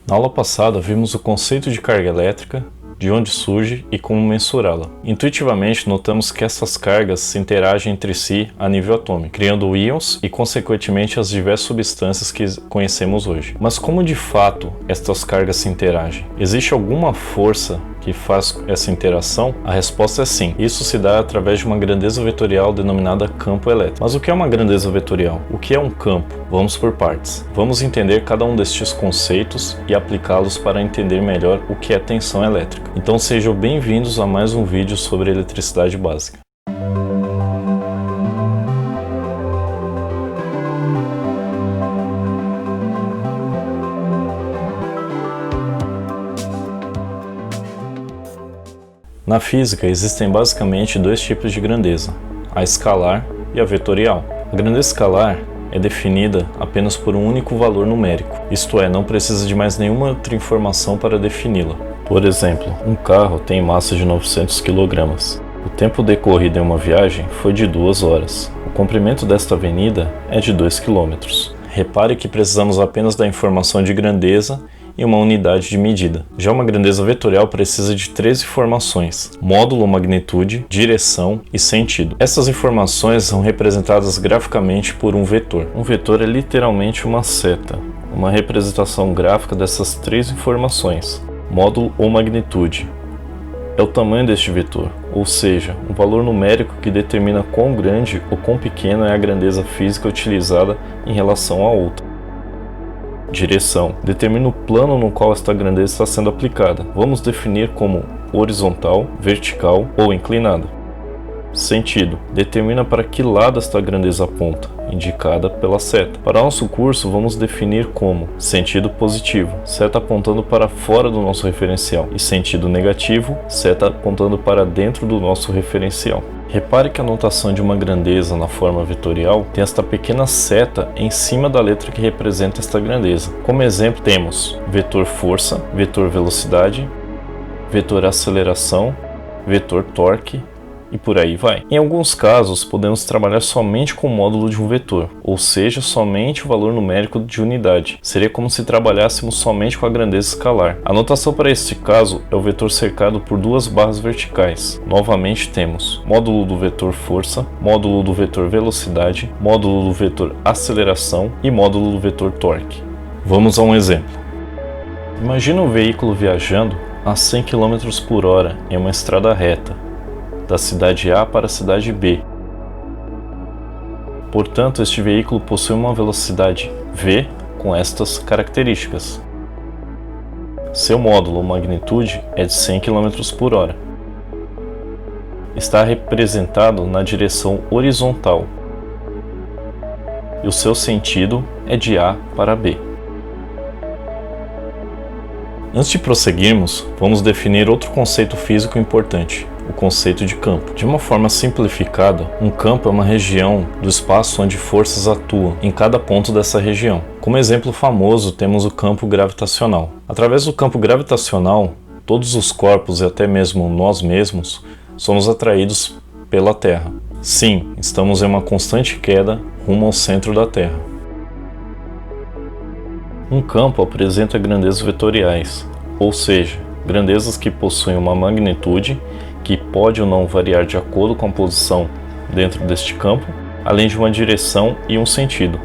Na aula passada vimos o conceito de carga elétrica, de onde surge e como mensurá-la. Intuitivamente notamos que essas cargas se interagem entre si a nível atômico, criando íons e consequentemente as diversas substâncias que conhecemos hoje. Mas como de fato estas cargas se interagem? Existe alguma força que faz essa interação? A resposta é sim. Isso se dá através de uma grandeza vetorial denominada campo elétrico. Mas o que é uma grandeza vetorial? O que é um campo? Vamos por partes. Vamos entender cada um destes conceitos e aplicá-los para entender melhor o que é tensão elétrica. Então sejam bem-vindos a mais um vídeo sobre eletricidade básica. Na física existem basicamente dois tipos de grandeza, a escalar e a vetorial. A grandeza escalar é definida apenas por um único valor numérico, isto é, não precisa de mais nenhuma outra informação para defini-la. Por exemplo, um carro tem massa de 900 kg. O tempo decorrido em uma viagem foi de 2 horas. O comprimento desta avenida é de 2 km. Repare que precisamos apenas da informação de grandeza e uma unidade de medida. Já uma grandeza vetorial precisa de 3 informações: módulo, magnitude, direção e sentido. Essas informações são representadas graficamente por um vetor. Um vetor é literalmente uma seta, uma representação gráfica dessas 3 informações. Módulo ou magnitude é o tamanho deste vetor, ou seja, um valor numérico que determina quão grande ou quão pequena é a grandeza física utilizada em relação a outra. Direção determina o plano no qual esta grandeza está sendo aplicada. Vamos definir como horizontal, vertical ou inclinada. Sentido determina para que lado esta grandeza aponta, indicada pela seta. Para nosso curso, vamos definir como sentido positivo, seta apontando para fora do nosso referencial, e sentido negativo, seta apontando para dentro do nosso referencial. Repare que a notação de uma grandeza na forma vetorial tem esta pequena seta em cima da letra que representa esta grandeza. Como exemplo, temos vetor força, vetor velocidade, vetor aceleração, vetor torque e por aí vai. Em alguns casos, podemos trabalhar somente com o módulo de um vetor, ou seja, somente o valor numérico de unidade. Seria como se trabalhássemos somente com a grandeza escalar. A notação para este caso é o vetor cercado por 2 barras verticais. Novamente temos módulo do vetor força, módulo do vetor velocidade, módulo do vetor aceleração e módulo do vetor torque. Vamos a um exemplo. Imagina um veículo viajando a 100 km por hora em uma estrada reta, da cidade A para a cidade B. Portanto, este veículo possui uma velocidade v com estas características. Seu módulo ou magnitude é de 100 km por hora. Está representado na direção horizontal. E o seu sentido é de A para B. Antes de prosseguirmos, vamos definir outro conceito físico importante: o conceito de campo. De uma forma simplificada, um campo é uma região do espaço onde forças atuam em cada ponto dessa região. Como exemplo famoso, temos o campo gravitacional. Através do campo gravitacional, todos os corpos e até mesmo nós mesmos somos atraídos pela Terra. Sim, estamos em uma constante queda rumo ao centro da Terra. Um campo apresenta grandezas vetoriais, ou seja, grandezas que possuem uma magnitude que pode ou não variar de acordo com a posição dentro deste campo, além de uma direção e um sentido.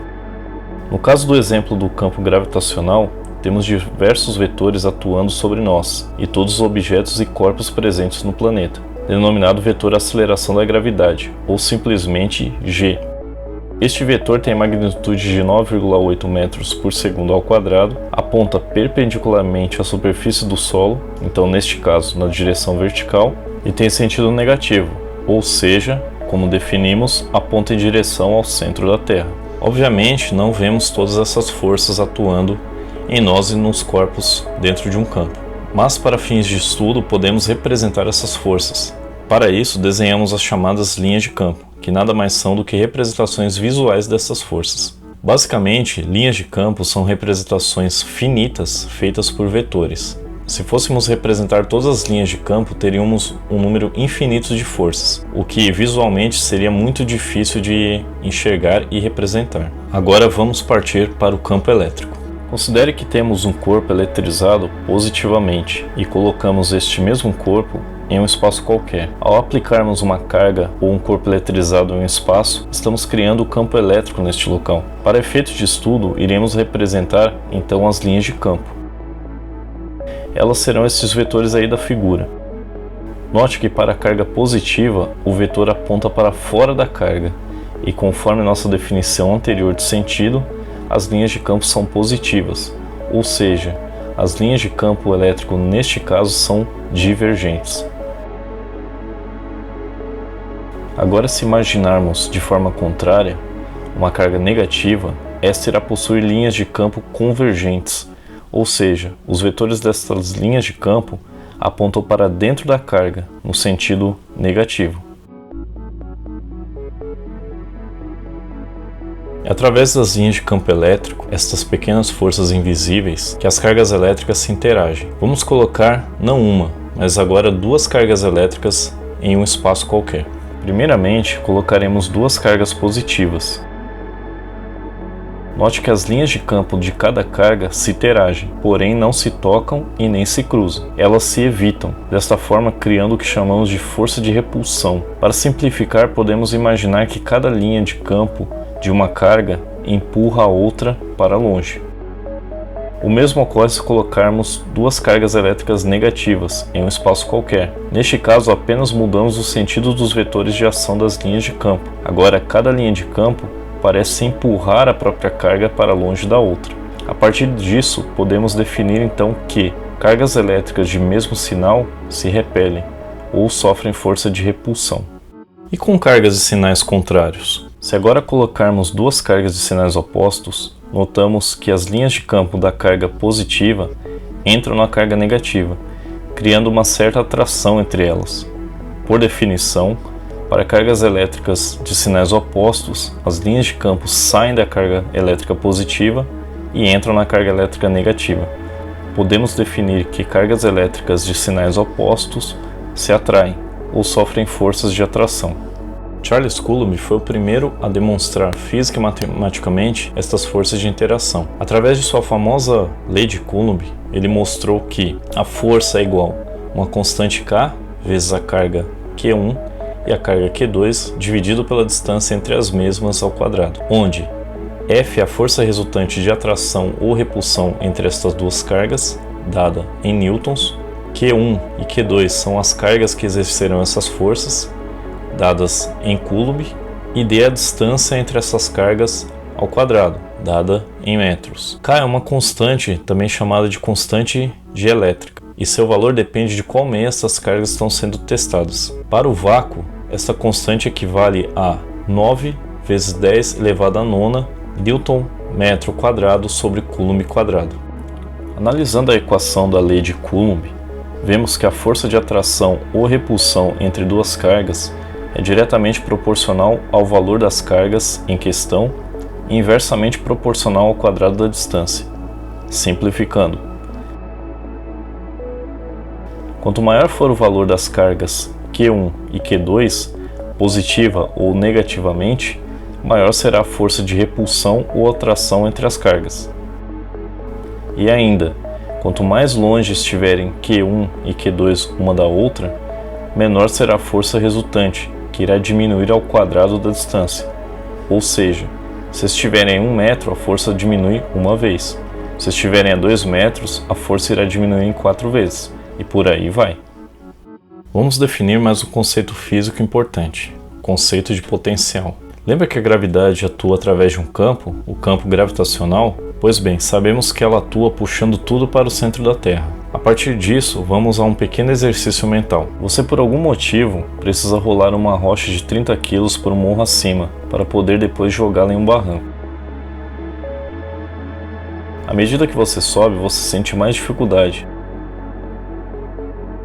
No caso do exemplo do campo gravitacional, temos diversos vetores atuando sobre nós e todos os objetos e corpos presentes no planeta, denominado vetor aceleração da gravidade, ou simplesmente G. Este vetor tem a magnitude de 9,8 metros por segundo ao quadrado, aponta perpendicularmente à superfície do solo, então neste caso na direção vertical, e tem sentido negativo, ou seja, como definimos, aponta em direção ao centro da Terra. Obviamente, não vemos todas essas forças atuando em nós e nos corpos dentro de um campo, mas para fins de estudo podemos representar essas forças. Para isso, desenhamos as chamadas linhas de campo, que nada mais são do que representações visuais dessas forças. Basicamente, linhas de campo são representações finitas feitas por vetores. Se fôssemos representar todas as linhas de campo, teríamos um número infinito de forças, o que visualmente seria muito difícil de enxergar e representar. Agora vamos partir para o campo elétrico. Considere que temos um corpo eletrizado positivamente e colocamos este mesmo corpo em um espaço qualquer. Ao aplicarmos uma carga ou um corpo eletrizado em um espaço, estamos criando o campo elétrico neste local. Para efeitos de estudo, iremos representar então as linhas de campo. Elas serão esses vetores aí da figura. Note que para a carga positiva, o vetor aponta para fora da carga, e conforme nossa definição anterior de sentido, as linhas de campo são positivas, ou seja, as linhas de campo elétrico neste caso são divergentes. Agora, se imaginarmos de forma contrária, uma carga negativa, esta irá possuir linhas de campo convergentes, ou seja, os vetores destas linhas de campo apontam para dentro da carga, no sentido negativo. É através das linhas de campo elétrico, estas pequenas forças invisíveis, que as cargas elétricas se interagem. Vamos colocar não uma, mas agora duas cargas elétricas em um espaço qualquer. Primeiramente, colocaremos duas cargas positivas. Note que as linhas de campo de cada carga se interagem, porém não se tocam e nem se cruzam. Elas se evitam, desta forma criando o que chamamos de força de repulsão. Para simplificar, podemos imaginar que cada linha de campo de uma carga empurra a outra para longe. O mesmo ocorre se colocarmos duas cargas elétricas negativas em um espaço qualquer. Neste caso, apenas mudamos o sentido dos vetores de ação das linhas de campo. Agora, cada linha de campo parece empurrar a própria carga para longe da outra. A partir disso, podemos definir então que cargas elétricas de mesmo sinal se repelem ou sofrem força de repulsão. E com cargas e sinais contrários? Se agora colocarmos duas cargas de sinais opostos, notamos que as linhas de campo da carga positiva entram na carga negativa, criando uma certa atração entre elas. Por definição, para cargas elétricas de sinais opostos, as linhas de campo saem da carga elétrica positiva e entram na carga elétrica negativa. Podemos definir que cargas elétricas de sinais opostos se atraem ou sofrem forças de atração. Charles Coulomb foi o primeiro a demonstrar física e matematicamente estas forças de interação. Através de sua famosa lei de Coulomb, ele mostrou que a força é igual a uma constante K vezes a carga Q1 e a carga Q2 dividido pela distância entre as mesmas ao quadrado, onde F é a força resultante de atração ou repulsão entre estas duas cargas, dada em newtons, Q1 e Q2 são as cargas que exercerão essas forças, dadas em Coulomb, e D é a distância entre essas cargas ao quadrado, dada em metros. K é uma constante, também chamada de constante dielétrica, e seu valor depende de qual meio essas cargas estão sendo testadas. Para o vácuo, essa constante equivale a 9 vezes 10 elevado a nona Newton metro quadrado sobre Coulomb quadrado. Analisando a equação da lei de Coulomb, vemos que a força de atração ou repulsão entre duas cargas é diretamente proporcional ao valor das cargas em questão e inversamente proporcional ao quadrado da distância. Simplificando, quanto maior for o valor das cargas Q1 e Q2, positiva ou negativamente, maior será a força de repulsão ou atração entre as cargas. E ainda, quanto mais longe estiverem Q1 e Q2 uma da outra, menor será a força resultante, que irá diminuir ao quadrado da distância. Ou seja, se estiverem a 1 metro, a força diminui uma vez. Se estiverem a 2 metros, a força irá diminuir em 4 vezes. E por aí vai. Vamos definir mais um conceito físico importante, o conceito de potencial. Lembra que a gravidade atua através de um campo, o campo gravitacional? Pois bem, sabemos que ela atua puxando tudo para o centro da Terra. A partir disso, vamos a um pequeno exercício mental. Você, por algum motivo, precisa rolar uma rocha de 30 kg por um morro acima, para poder depois jogá-la em um barranco. À medida que você sobe, você sente mais dificuldade,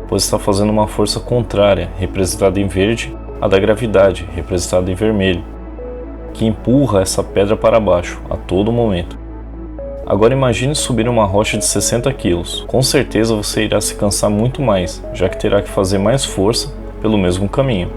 pois está fazendo uma força contrária, representada em verde, à da gravidade, representada em vermelho, que empurra essa pedra para baixo a todo momento. Agora imagine subir uma rocha de 60 kg. Com certeza você irá se cansar muito mais, já que terá que fazer mais força pelo mesmo caminho.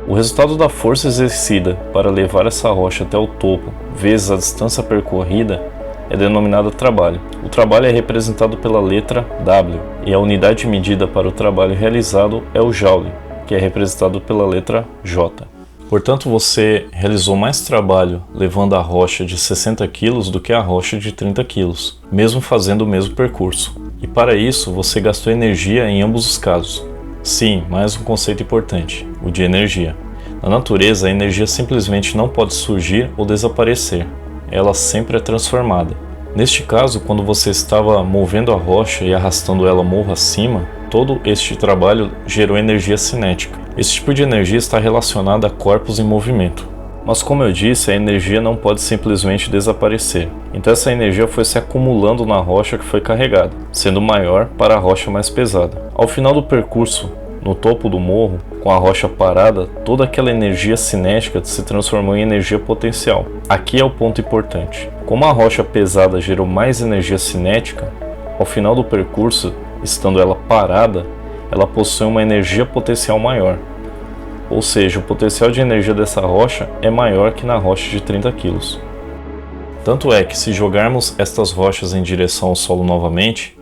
O resultado da força exercida para levar essa rocha até o topo vezes a distância percorrida é denominada trabalho. O trabalho é representado pela letra W e a unidade de medida para o trabalho realizado é o joule, que é representado pela letra J. Portanto, você realizou mais trabalho levando a rocha de 60 kg do que a rocha de 30 kg, mesmo fazendo o mesmo percurso. E para isso, você gastou energia em ambos os casos. Sim, mais um conceito importante, o de energia. Na natureza, a energia simplesmente não pode surgir ou desaparecer. Ela sempre é transformada. Neste caso, quando você estava movendo a rocha e arrastando ela morro acima, todo este trabalho gerou energia cinética. Esse tipo de energia está relacionada a corpos em movimento. Mas como eu disse, a energia não pode simplesmente desaparecer. Então essa energia foi se acumulando na rocha que foi carregada, sendo maior para a rocha mais pesada. Ao final do percurso, no topo do morro, com a rocha parada, toda aquela energia cinética se transformou em energia potencial. Aqui é o ponto importante. Como a rocha pesada gerou mais energia cinética, ao final do percurso, estando ela parada, ela possui uma energia potencial maior. Ou seja, o potencial de energia dessa rocha é maior que na rocha de 30 kg. Tanto é que se jogarmos estas rochas em direção ao solo novamente,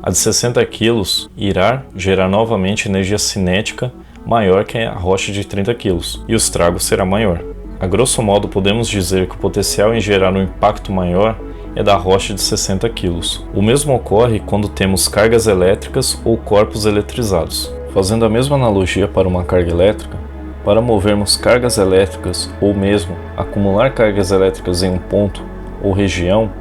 a de 60 kg irá gerar novamente energia cinética maior que a rocha de 30 kg, e o estrago será maior. A grosso modo, podemos dizer que o potencial em gerar um impacto maior é da rocha de 60 kg. O mesmo ocorre quando temos cargas elétricas ou corpos eletrizados. Fazendo a mesma analogia para uma carga elétrica, para movermos cargas elétricas ou mesmo acumular cargas elétricas em um ponto ou região,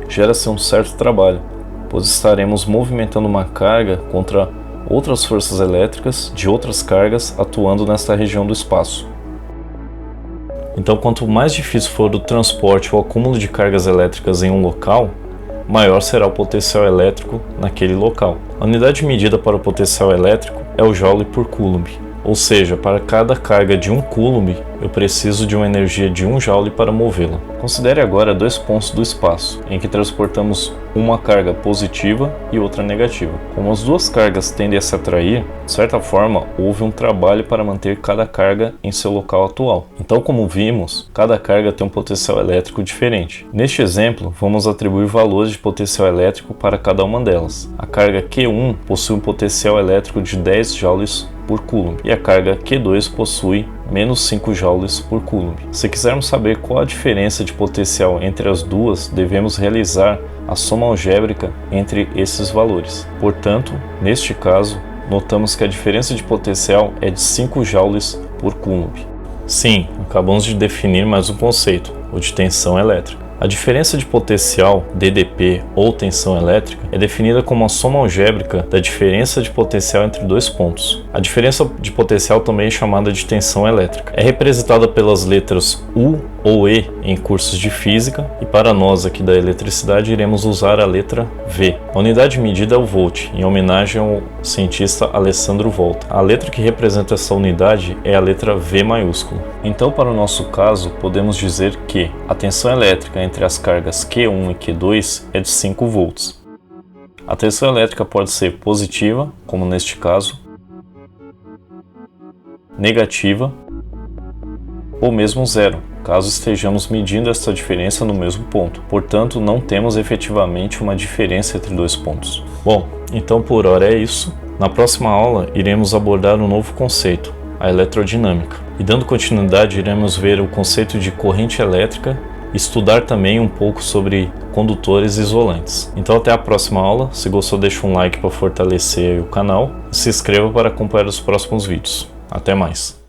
gera-se um certo trabalho, pois estaremos movimentando uma carga contra outras forças elétricas de outras cargas atuando nesta região do espaço. Então, quanto mais difícil for o transporte ou acúmulo de cargas elétricas em um local, maior será o potencial elétrico naquele local. A unidade de medida para o potencial elétrico é o joule por coulomb. Ou seja, para cada carga de 1 coulomb, eu preciso de uma energia de 1 joule para movê-la. Considere agora dois pontos do espaço, em que transportamos uma carga positiva e outra negativa. Como as duas cargas tendem a se atrair, de certa forma, houve um trabalho para manter cada carga em seu local atual. Então, como vimos, cada carga tem um potencial elétrico diferente. Neste exemplo, vamos atribuir valores de potencial elétrico para cada uma delas. A carga Q1 possui um potencial elétrico de 10 joules por coulomb e a carga Q2 possui menos 5 joules por coulomb. Se quisermos saber qual a diferença de potencial entre as duas, devemos realizar a soma algébrica entre esses valores. Portanto, neste caso, notamos que a diferença de potencial é de 5 joules por coulomb. Sim, acabamos de definir mais um conceito, o de tensão elétrica. A diferença de potencial, DDP ou tensão elétrica, é definida como a soma algébrica da diferença de potencial entre dois pontos. A diferença de potencial também é chamada de tensão elétrica. É representada pelas letras U ou E em cursos de física, e para nós aqui da eletricidade iremos usar a letra V. A unidade de medida é o volt, em homenagem ao cientista Alessandro Volta. A letra que representa essa unidade é a letra V maiúscula. Então, para o nosso caso, podemos dizer que a tensão elétrica entre as cargas Q1 e Q2 é de 5 volts. A tensão elétrica pode ser positiva, como neste caso, negativa ou mesmo zero, caso estejamos medindo essa diferença no mesmo ponto. Portanto, não temos efetivamente uma diferença entre dois pontos. Bom, então por hora é isso. Na próxima aula, iremos abordar um novo conceito, a eletrodinâmica. E dando continuidade, iremos ver o conceito de corrente elétrica e estudar também um pouco sobre condutores isolantes. Então até a próxima aula. Se gostou, deixa um like para fortalecer o canal e se inscreva para acompanhar os próximos vídeos. Até mais!